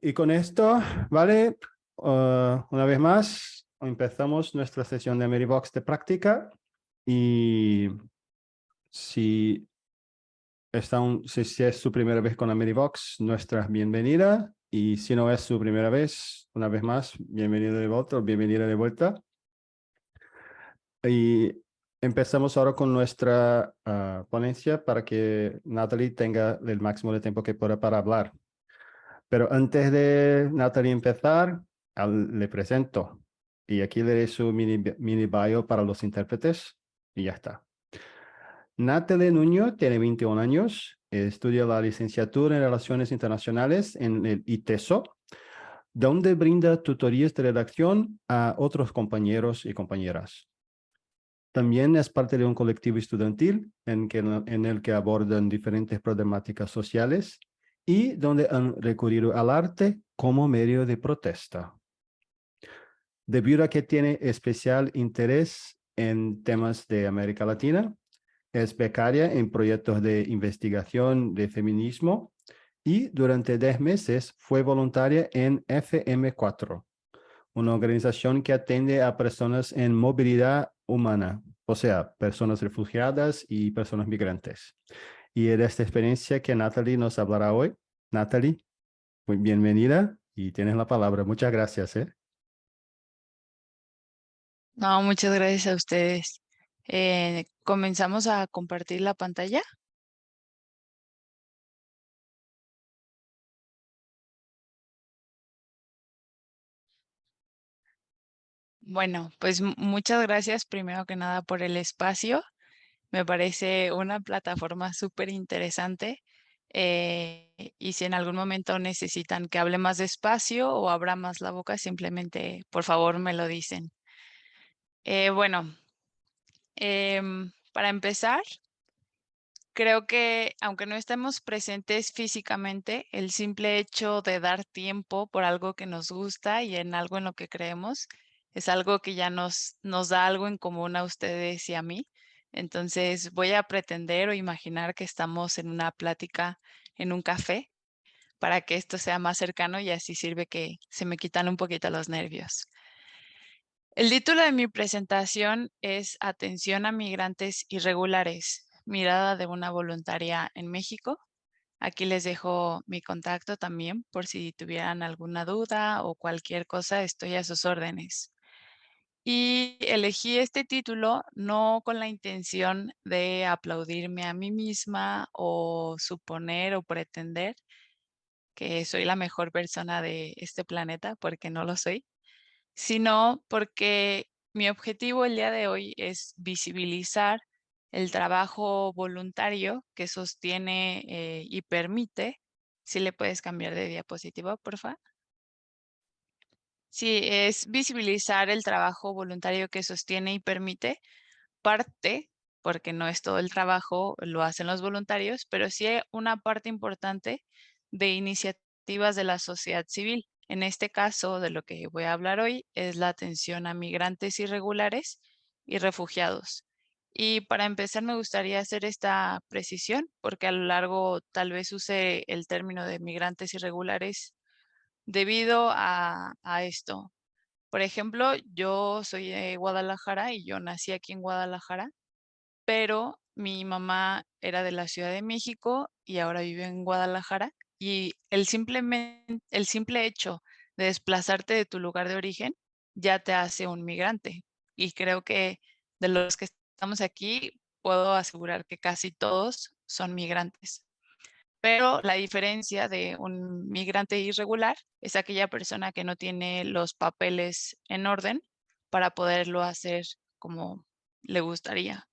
Y con esto, ¿vale? Una vez más, empezamos nuestra sesión de Merivox de práctica. Y si, si es su primera vez con la Merivox, nuestra bienvenida. Y si no es su primera vez, una vez más, bienvenido de vuelta o bienvenida de vuelta. Y empezamos ahora con nuestra ponencia para que Natalie tenga el máximo de tiempo que pueda para hablar. Pero antes de Natalie empezar, le presento. Y aquí le doy su mini bio para los intérpretes y ya está. Natalie Nuño tiene 21 años, estudia la licenciatura en Relaciones Internacionales en el ITESO, donde brinda tutorías de redacción a otros compañeros y compañeras. También es parte de un colectivo estudiantil en el que abordan diferentes problemáticas sociales y donde han recurrido al arte como medio de protesta. Debido a que tiene especial interés en temas de América Latina, es becaria en proyectos de investigación de feminismo y durante 10 meses fue voluntaria en FM4, una organización que atiende a personas en movilidad humana, o sea, personas refugiadas y personas migrantes. Y de esta experiencia que Natalie nos hablará hoy. Natalie, muy bienvenida y tienes la palabra. Muchas gracias, ¿eh? No, muchas gracias a ustedes. ¿Comenzamos a compartir la pantalla? Bueno, pues muchas gracias primero que nada por el espacio. Me parece una plataforma súper interesante. Y si en algún momento necesitan que hable más despacio o abra más la boca, simplemente por favor me lo dicen. Bueno, para empezar, creo que aunque no estemos presentes físicamente, el simple hecho de dar tiempo por algo que nos gusta y en algo en lo que creemos es algo que ya nos da algo en común a ustedes y a mí. Entonces voy a pretender o imaginar que estamos en una plática en un café para que esto sea más cercano y así sirve que se me quitan un poquito los nervios. El título de mi presentación es Atención a migrantes irregulares, mirada de una voluntaria en México. Aquí les dejo mi contacto también por si tuvieran alguna duda o cualquier cosa, estoy a sus órdenes. Y elegí este título no con la intención de aplaudirme a mí misma o suponer o pretender que soy la mejor persona de este planeta, porque no lo soy, sino porque mi objetivo el día de hoy es visibilizar el trabajo voluntario que sostiene y permite. Si le puedes cambiar de diapositiva, porfa. Sí, es visibilizar el trabajo voluntario que sostiene y permite parte, porque no es todo el trabajo, lo hacen los voluntarios, pero sí una parte importante de iniciativas de la sociedad civil. En este caso, de lo que voy a hablar hoy, es la atención a migrantes irregulares y refugiados. Y para empezar, me gustaría hacer esta precisión, porque a lo largo tal vez use el término de migrantes irregulares debido a esto. Por ejemplo, yo soy de Guadalajara y yo nací aquí en Guadalajara, pero mi mamá era de la Ciudad de México y ahora vive en Guadalajara, y el simple hecho de desplazarte de tu lugar de origen ya te hace un migrante. Y creo que de los que estamos aquí, puedo asegurar que casi todos son migrantes. Pero la diferencia de un migrante irregular es aquella persona que no tiene los papeles en orden para poderlo hacer como le gustaría.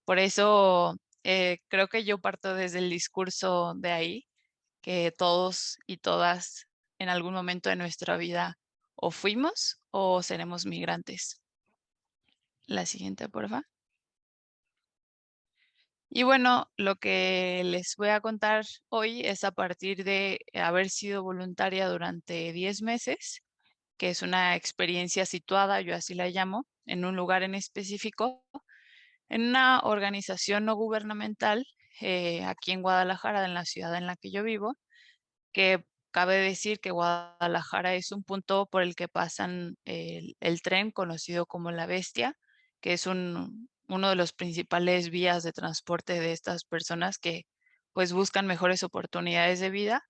Por eso, creo que yo parto desde el discurso de ahí, que todos y todas en algún momento de nuestra vida o fuimos o seremos migrantes. La siguiente, porfa. Y bueno, lo que les voy a contar hoy es a partir de haber sido voluntaria durante 10 meses, que es una experiencia situada, yo así la llamo, en un lugar en específico, en una organización no gubernamental aquí en Guadalajara, en la ciudad en la que yo vivo, que cabe decir que Guadalajara es un punto por el que pasan el tren conocido como La Bestia, que es uno de los principales vías de transporte de estas personas que pues buscan mejores oportunidades de vida.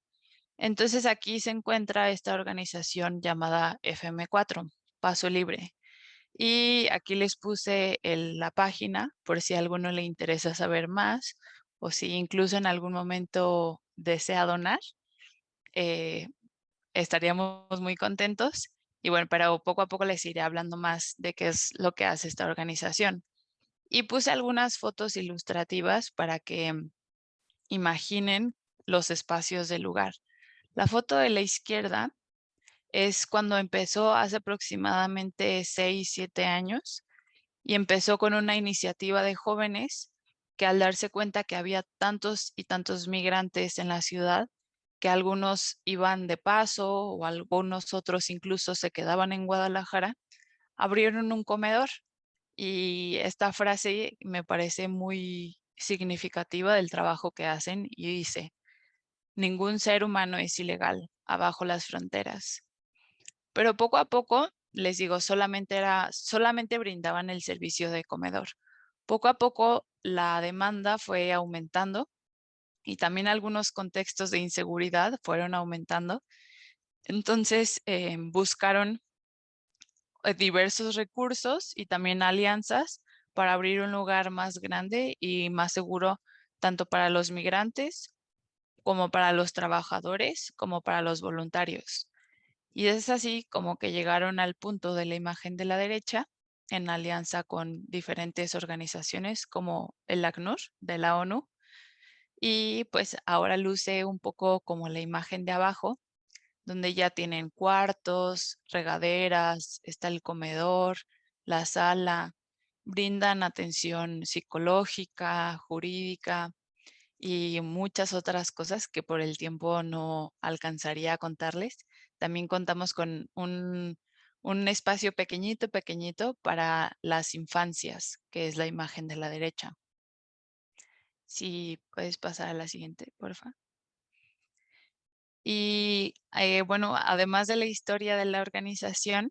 Entonces aquí se encuentra esta organización llamada FM4, Paso Libre. Y aquí les puse la página por si a alguno le interesa saber más o si incluso en algún momento desea donar, eh, estaríamos muy contentos. Y bueno, pero poco a poco les iré hablando más de qué es lo que hace esta organización. Y puse algunas fotos ilustrativas para que imaginen los espacios del lugar. La foto de la izquierda es cuando empezó hace aproximadamente 6, 7 años y empezó con una iniciativa de jóvenes que al darse cuenta que había tantos y tantos migrantes en la ciudad, que algunos iban de paso o algunos otros incluso se quedaban en Guadalajara, abrieron un comedor. Y esta frase me parece muy significativa del trabajo que hacen y dice, ningún ser humano es ilegal abajo las fronteras. Pero poco a poco, les digo, solamente brindaban el servicio de comedor. Poco a poco la demanda fue aumentando y también algunos contextos de inseguridad fueron aumentando. Entonces buscaron diversos recursos y también alianzas para abrir un lugar más grande y más seguro tanto para los migrantes como para los trabajadores, como para los voluntarios. Y es así como que llegaron al punto de la imagen de la derecha en alianza con diferentes organizaciones como el ACNUR de la ONU. Y pues ahora luce un poco como la imagen de abajo, donde ya tienen cuartos, regaderas, está el comedor, la sala, brindan atención psicológica, jurídica y muchas otras cosas que por el tiempo no alcanzaría a contarles. También contamos con un espacio pequeñito, pequeñito para las infancias, que es la imagen de la derecha. Si puedes pasar a la siguiente, porfa. Y bueno, además de la historia de la organización,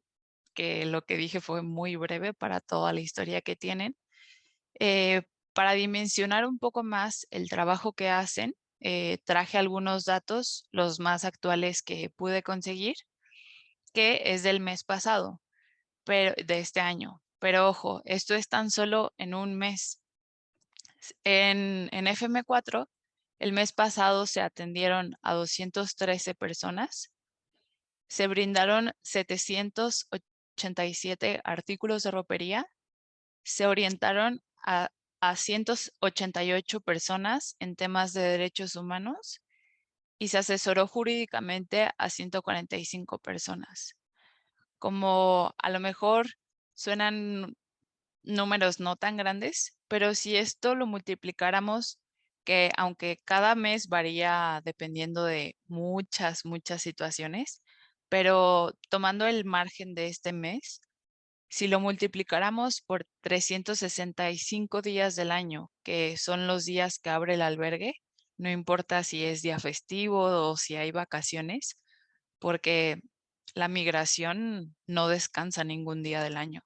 que lo que dije fue muy breve para toda la historia que tienen, eh, para dimensionar un poco más el trabajo que hacen, traje algunos datos, los más actuales que pude conseguir, que es del mes pasado, pero de este año. Pero ojo, esto es tan solo en un mes. En FM4, el mes pasado se atendieron a 213 personas, se brindaron 787 artículos de ropería, se orientaron a 188 personas en temas de derechos humanos y se asesoró jurídicamente a 145 personas. Como a lo mejor suenan números no tan grandes, pero si esto lo multiplicáramos, que aunque cada mes varía dependiendo de muchas, muchas situaciones, pero tomando el margen de este mes, si lo multiplicáramos por 365 días del año, que son los días que abre el albergue, no importa si es día festivo o si hay vacaciones, porque la migración no descansa ningún día del año.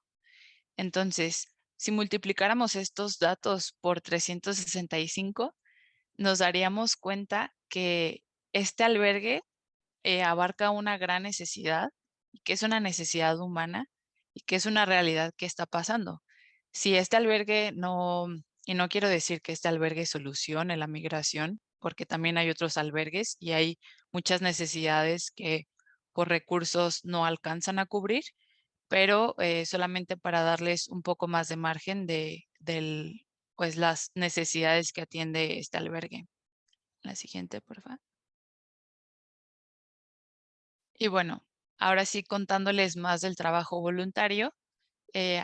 Entonces, si multiplicáramos estos datos por 365, nos daríamos cuenta que este albergue abarca una gran necesidad y que es una necesidad humana y que es una realidad que está pasando. Si este albergue no, y no quiero decir que este albergue solucione la migración, porque también hay otros albergues y hay muchas necesidades que por recursos no alcanzan a cubrir, pero solamente para darles un poco más de margen pues las necesidades que atiende este albergue. La siguiente, por favor. Y bueno, ahora sí contándoles más del trabajo voluntario,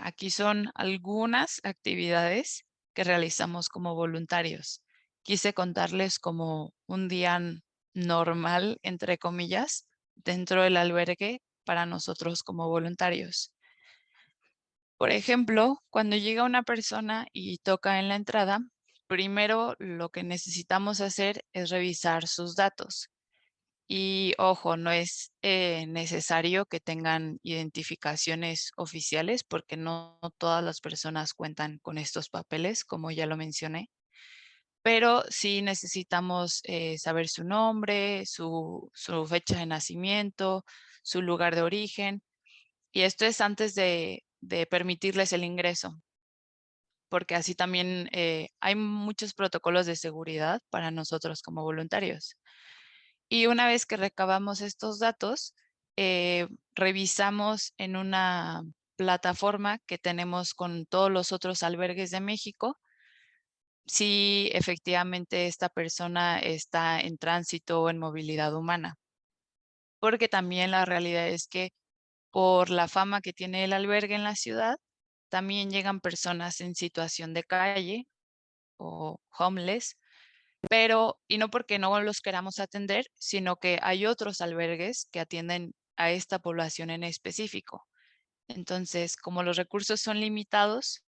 aquí son algunas actividades que realizamos como voluntarios. Quise contarles como un día normal, entre comillas, dentro del albergue para nosotros como voluntarios. Por ejemplo, cuando llega una persona y toca en la entrada, primero lo que necesitamos hacer es revisar sus datos. Y ojo, no es necesario que tengan identificaciones oficiales porque no todas las personas cuentan con estos papeles, como ya lo mencioné, pero sí necesitamos saber su nombre, su fecha de nacimiento, su lugar de origen, y esto es antes de permitirles el ingreso, porque así también hay muchos protocolos de seguridad para nosotros como voluntarios. Y una vez que recabamos estos datos, revisamos en una plataforma que tenemos con todos los otros albergues de México si efectivamente esta persona está en tránsito o en movilidad humana. Porque también la realidad es que por la fama que tiene el albergue en la ciudad, también llegan personas en situación de calle o homeless, pero y no porque no los queramos atender, sino que hay otros albergues que atienden a esta población en específico. Entonces, como los recursos son limitados,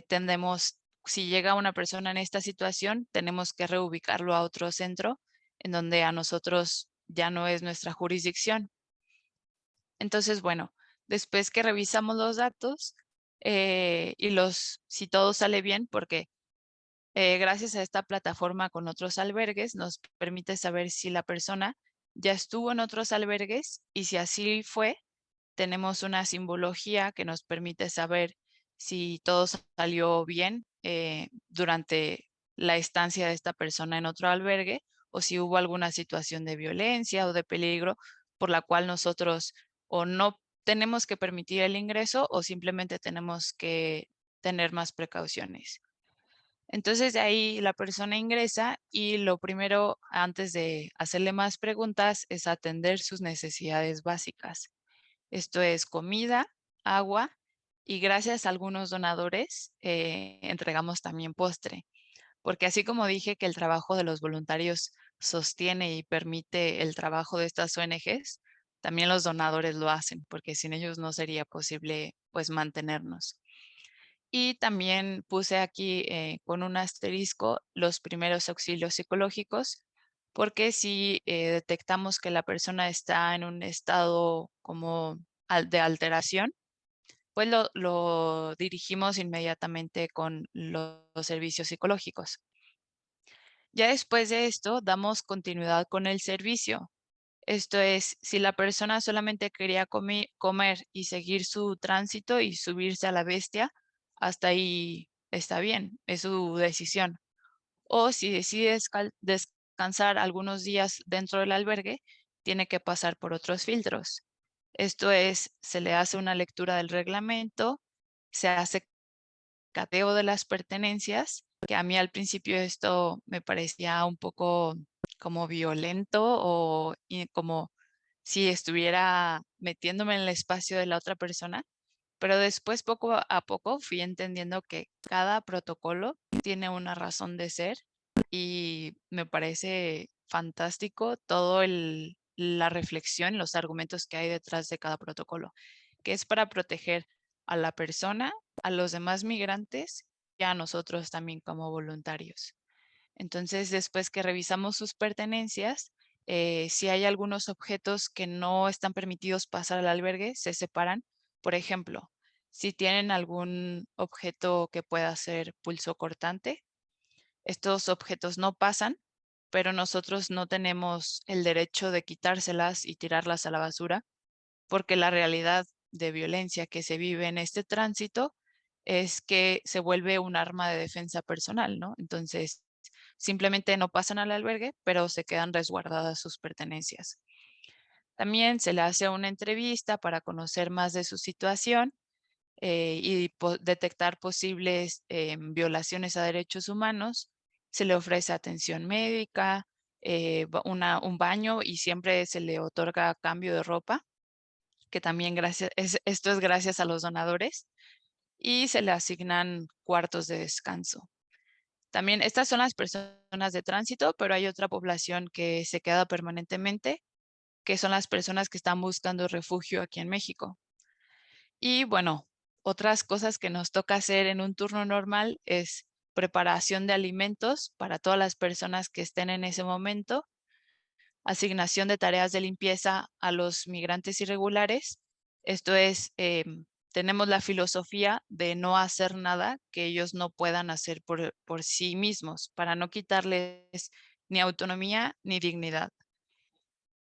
tendemos, si llega una persona en esta situación, tenemos que reubicarlo a otro centro en donde a nosotros ya no es nuestra jurisdicción. Entonces, bueno, después que revisamos los datos y si todo sale bien, porque gracias a esta plataforma con otros albergues nos permite saber si la persona ya estuvo en otros albergues y si así fue, tenemos una simbología que nos permite saber si todo salió bien durante la estancia de esta persona en otro albergue o si hubo alguna situación de violencia o de peligro por la cual nosotros o no tenemos que permitir el ingreso o simplemente tenemos que tener más precauciones. Entonces de ahí la persona ingresa y lo primero antes de hacerle más preguntas es atender sus necesidades básicas. Esto es comida, agua y gracias a algunos donadores entregamos también postre, porque así como dije que el trabajo de los voluntarios sostiene y permite el trabajo de estas ONGs, también los donadores lo hacen, porque sin ellos no sería posible pues mantenernos. Y también puse aquí con un asterisco los primeros auxilios psicológicos, porque si detectamos que la persona está en un estado como de alteración, pues lo dirigimos inmediatamente con los servicios psicológicos. Ya después de esto, damos continuidad con el servicio. Esto es, si la persona solamente quería comer y seguir su tránsito y subirse a la bestia, hasta ahí está bien, es su decisión. O si decide descansar algunos días dentro del albergue, tiene que pasar por otros filtros. Esto es, se le hace una lectura del reglamento, se hace cateo de las pertenencias, que a mí al principio esto me parecía un poco como violento o como si estuviera metiéndome en el espacio de la otra persona, pero después poco a poco fui entendiendo que cada protocolo tiene una razón de ser y me parece fantástico todo la reflexión, los argumentos que hay detrás de cada protocolo, que es para proteger a la persona, a los demás migrantes y a nosotros también como voluntarios. Entonces, después que revisamos sus pertenencias, si hay algunos objetos que no están permitidos pasar al albergue, se separan. Por ejemplo, si tienen algún objeto que pueda ser pulso cortante, estos objetos no pasan, pero nosotros no tenemos el derecho de quitárselas y tirarlas a la basura, porque la realidad de violencia que se vive en este tránsito es que se vuelve un arma de defensa personal, ¿no? Entonces, simplemente no pasan al albergue, pero se quedan resguardadas sus pertenencias. También se le hace una entrevista para conocer más de su situación y detectar posibles violaciones a derechos humanos. Se le ofrece atención médica, un baño y siempre se le otorga cambio de ropa, que también esto es gracias a los donadores, y se le asignan cuartos de descanso. También estas son las personas de tránsito, pero hay otra población que se queda permanentemente, que son las personas que están buscando refugio aquí en México. Y bueno, otras cosas que nos toca hacer en un turno normal es preparación de alimentos para todas las personas que estén en ese momento, asignación de tareas de limpieza a los migrantes irregulares. Esto es, tenemos la filosofía de no hacer nada que ellos no puedan hacer por sí mismos, para no quitarles ni autonomía ni dignidad.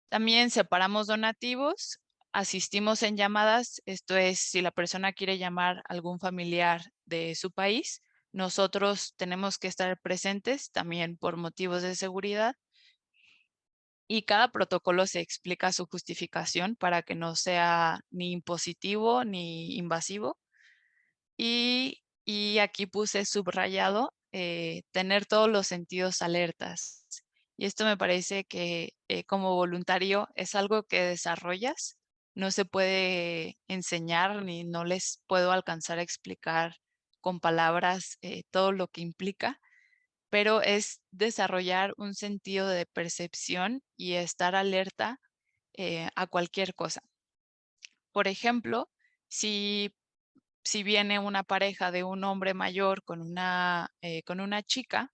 También separamos donativos, asistimos en llamadas, esto es, si la persona quiere llamar a algún familiar de su país, nosotros tenemos que estar presentes también por motivos de seguridad, y cada protocolo se explica su justificación para que no sea ni impositivo ni invasivo. Y aquí puse subrayado, tener todos los sentidos alertas. Y esto me parece que, como voluntario es algo que desarrollas, no se puede enseñar ni no les puedo alcanzar a explicar con palabras, todo lo que implica, pero es desarrollar un sentido de percepción y estar alerta, a cualquier cosa. Por ejemplo, si viene una pareja de un hombre mayor con una chica,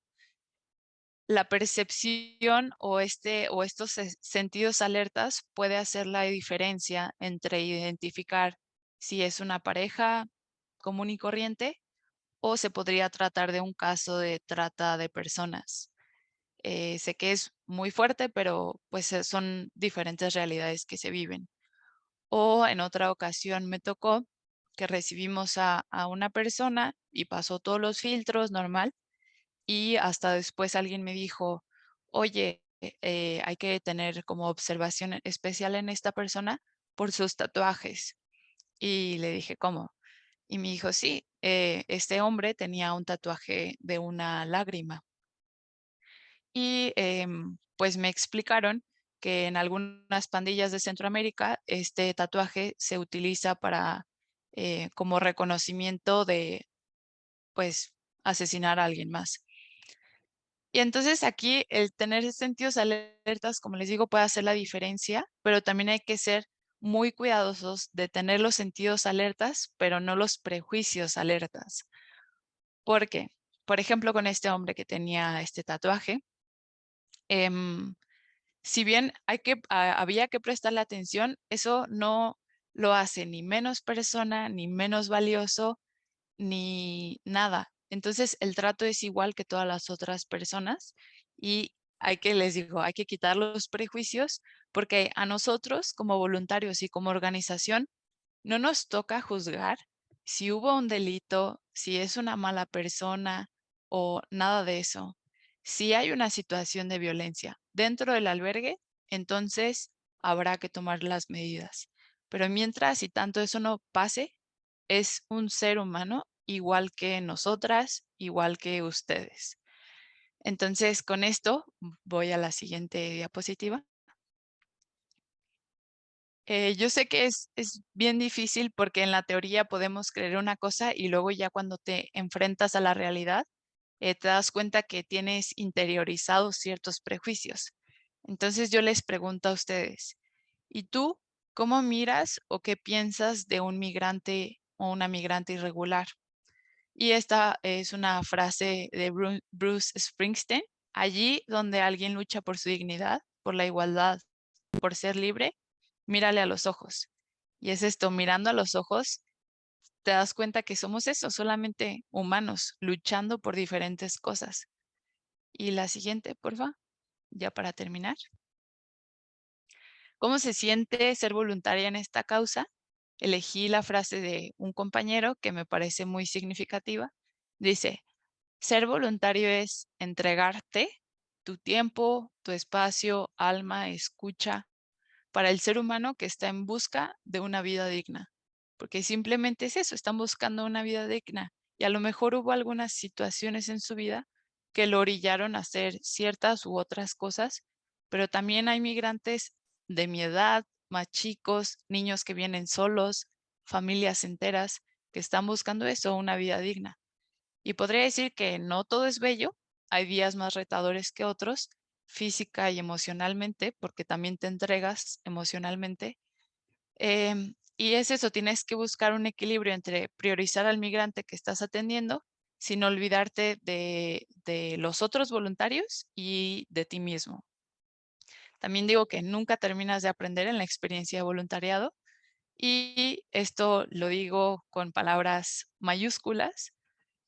la percepción o estos sentidos alertas puede hacer la diferencia entre identificar si es una pareja común y corriente o se podría tratar de un caso de trata de personas. Sé que es muy fuerte, pero pues son diferentes realidades que se viven. O en otra ocasión me tocó que recibimos a una persona y pasó todos los filtros normal y hasta después alguien me dijo, oye, hay que tener como observación especial en esta persona por sus tatuajes. Y le dije, ¿cómo? Y me dijo, sí, este hombre tenía un tatuaje de una lágrima. Y pues me explicaron que en algunas pandillas de Centroamérica este tatuaje se utiliza para como reconocimiento de pues asesinar a alguien más. Y entonces aquí el tener sentidos alertas, como les digo, puede hacer la diferencia, pero también hay que ser muy cuidadosos de tener los sentidos alertas, pero no los prejuicios alertas. ¿Por qué? Por ejemplo, con este hombre que tenía este tatuaje, em, si bien había que prestarle atención, eso no lo hace ni menos persona, ni menos valioso, ni nada. Entonces, el trato es igual que todas las otras personas y les digo, hay que quitar los prejuicios porque a nosotros como voluntarios y como organización no nos toca juzgar si hubo un delito, si es una mala persona o nada de eso. Si hay una situación de violencia dentro del albergue, entonces habrá que tomar las medidas. Pero mientras y tanto eso no pase, es un ser humano igual que nosotras, igual que ustedes. Entonces, con esto voy a la siguiente diapositiva. Yo sé que es bien difícil porque en la teoría podemos creer una cosa y luego ya cuando te enfrentas a la realidad, te das cuenta que tienes interiorizados ciertos prejuicios. Entonces yo les pregunto a ustedes, ¿y tú cómo miras o qué piensas de un migrante o una migrante irregular? Y esta es una frase de Bruce Springsteen. Allí donde alguien lucha por su dignidad, por la igualdad, por ser libre, mírale a los ojos. Y es esto, mirando a los ojos, te das cuenta que somos eso, solamente humanos, luchando por diferentes cosas. Y la siguiente, porfa, ya para terminar. ¿Cómo se siente ser voluntaria en esta causa? Elegí la frase de un compañero que me parece muy significativa. Dice, ser voluntario es entregarte tu tiempo, tu espacio, alma, escucha para el ser humano que está en busca de una vida digna. Porque simplemente es eso, están buscando una vida digna. Y a lo mejor hubo algunas situaciones en su vida que lo orillaron a hacer ciertas u otras cosas, pero también hay migrantes de mi edad, más chicos, niños que vienen solos, familias enteras que están buscando eso, una vida digna. Y podría decir que no todo es bello, hay días más retadores que otros, física y emocionalmente, porque también te entregas emocionalmente. Y es eso, tienes que buscar un equilibrio entre priorizar al migrante que estás atendiendo, sin olvidarte de los otros voluntarios y de ti mismo. También digo que nunca terminas de aprender en la experiencia de voluntariado y esto lo digo con palabras mayúsculas,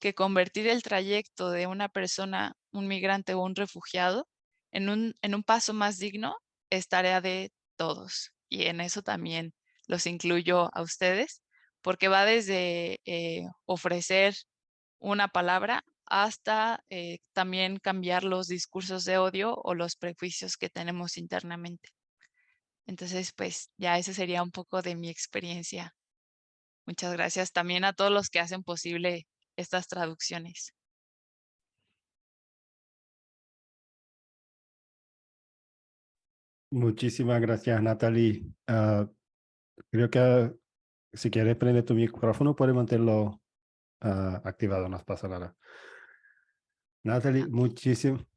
que convertir el trayecto de una persona, un migrante o un refugiado, en un paso más digno es tarea de todos. Y en eso también los incluyo a ustedes, porque va desde ofrecer una palabra hasta también cambiar los discursos de odio o los prejuicios que tenemos internamente. Entonces, pues ya ese sería un poco de mi experiencia. Muchas gracias también a todos los que hacen posible estas traducciones. Muchísimas gracias, Natalie. Creo que si quieres prender tu micrófono, puedes mantenerlo activado, no pasa nada. Natalie, Ok.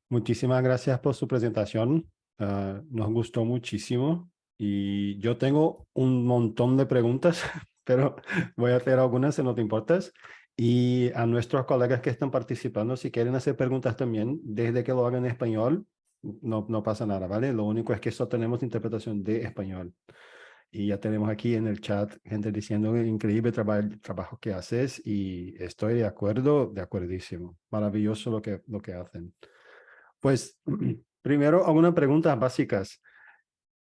muchísimas gracias por su presentación. Nos gustó muchísimo y yo tengo un montón de preguntas, pero voy a hacer algunas si no te importas. Y a nuestros colegas que están participando, si quieren hacer preguntas también, desde que lo hagan en español, no pasa nada, ¿vale? Lo único es que solo tenemos interpretación de español. Y ya tenemos aquí en el chat gente diciendo increíble trabajo que haces y estoy de acuerdísimo. Maravilloso lo que hacen. Pues primero, algunas preguntas básicas.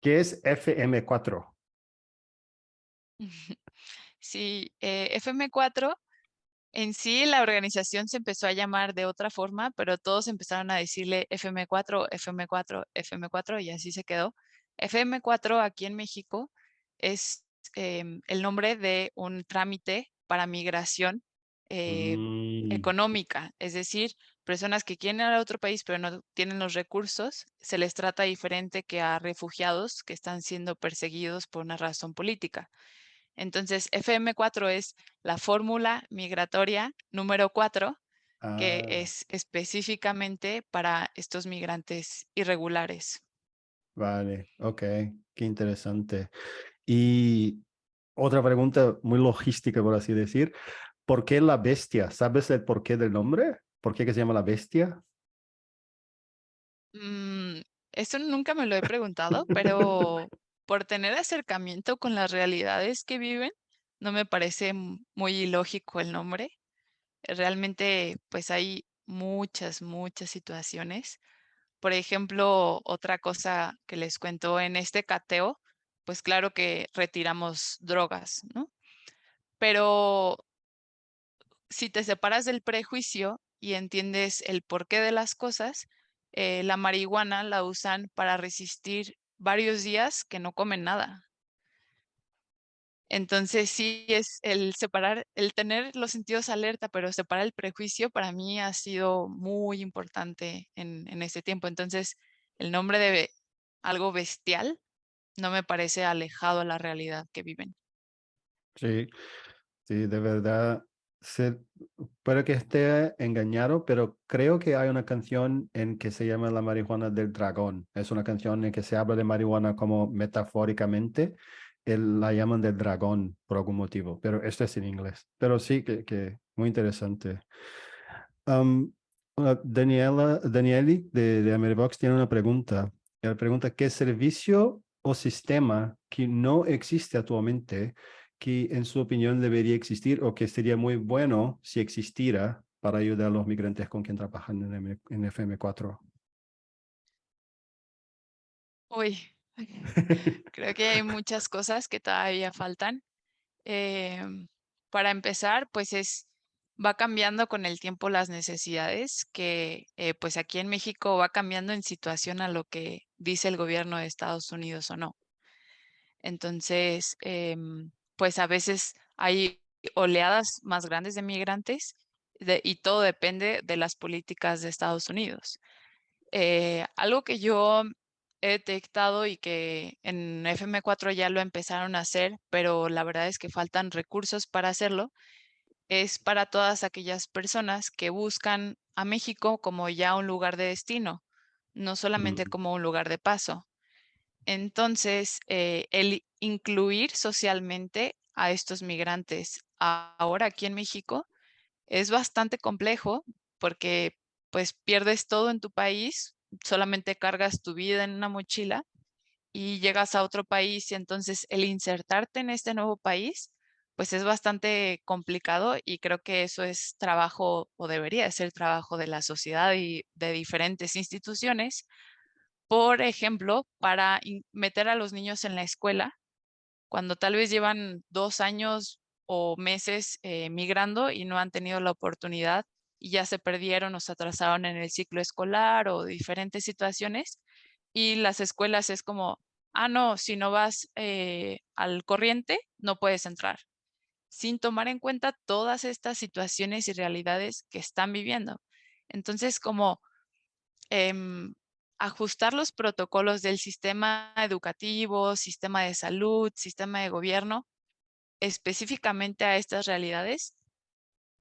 ¿Qué es FM4? Sí, FM4 en sí la organización se empezó a llamar de otra forma, pero todos empezaron a decirle FM4, FM4, FM4 y así se quedó. FM4 aquí en México es el nombre de un trámite para migración eh, Mm, económica, es decir, personas que quieren ir a otro país pero no tienen los recursos, se les trata diferente que a refugiados que están siendo perseguidos por una razón política. Entonces, FM4 es la fórmula migratoria número 4, que ah, es específicamente para estos migrantes irregulares. vale, ok, qué interesante. Y otra pregunta muy logística, por así decir. ¿Por qué la bestia? ¿Sabes el porqué del nombre? ¿Por qué que se llama la bestia? Mm, Eso nunca me lo he preguntado, pero por tener acercamiento con las realidades que viven, no me parece muy ilógico el nombre. Realmente, pues hay muchas situaciones. Por ejemplo, otra cosa que les cuento en este cateo, pues claro que retiramos drogas, ¿no? Pero si te separas del prejuicio y entiendes el porqué de las cosas, la marihuana la usan para resistir varios días que no comen nada. Entonces sí es el separar, el tener los sentidos alerta, pero separar el prejuicio para mí ha sido muy importante en este tiempo. Entonces, el nombre de algo bestial no me parece alejado a la realidad que viven. Sí, sí, de verdad. Puede que esté engañado, pero creo que hay una canción en que se llama La marihuana del dragón. Es una canción en que se habla de marihuana como metafóricamente. La llaman del dragón por algún motivo, pero esto es en inglés. Pero sí, que muy interesante. Am, Danieli de Ameribox tiene una pregunta. Ella pregunta, ¿qué servicio o sistema que no existe actualmente, que en su opinión debería existir o que sería muy bueno si existiera para ayudar a los migrantes con quien trabajan en FM4? Uy, creo que hay muchas cosas que todavía faltan. Em, para empezar, pues va cambiando con el tiempo las necesidades, que pues aquí en México va cambiando en situación a lo que dice el gobierno de Estados Unidos o no. Entonces, pues a veces hay oleadas más grandes de migrantes y todo depende de las políticas de Estados Unidos. Algo que yo he detectado y que en FM4 ya lo empezaron a hacer, pero la verdad es que faltan recursos para hacerlo, es para todas aquellas personas que buscan a México como ya un lugar de destino, no solamente Mm, como un lugar de paso. Entonces, el incluir socialmente a estos migrantes ahora aquí en México es bastante complejo porque pues pierdes todo en tu país, solamente cargas tu vida en una mochila y llegas a otro país y entonces el insertarte en este nuevo país, pues es bastante complicado y creo que eso es trabajo o debería ser trabajo de la sociedad y de diferentes instituciones. Por ejemplo, para meter a los niños en la escuela, cuando tal vez llevan 2 años o meses migrando y no han tenido la oportunidad y ya se perdieron o se atrasaron en el ciclo escolar o diferentes situaciones. Y las escuelas es como, ah, no, si no vas al corriente, no puedes entrar, sin tomar en cuenta todas estas situaciones y realidades que están viviendo. Entonces, como em, ajustar los protocolos del sistema educativo, sistema de salud, sistema de gobierno, específicamente a estas realidades.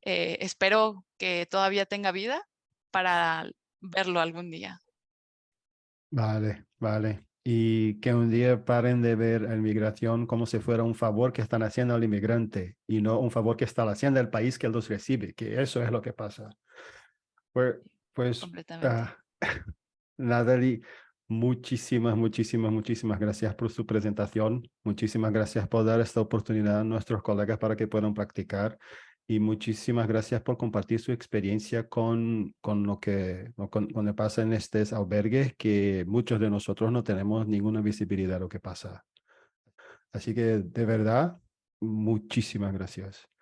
Espero que todavía tenga vida para verlo algún día. Vale, vale. Y que un día paren de ver la inmigración como si fuera un favor que están haciendo al inmigrante y no un favor que está haciendo el país que los recibe, que eso es lo que pasa. Pues, pues Completamente. ah, Natalie, muchísimas gracias por su presentación. Muchísimas gracias por dar esta oportunidad a nuestros colegas para que puedan practicar. Y muchísimas gracias por compartir su experiencia con con lo que pasa en estos albergues, que muchos de nosotros no tenemos ninguna visibilidad de lo que pasa. Así que de verdad, muchísimas gracias.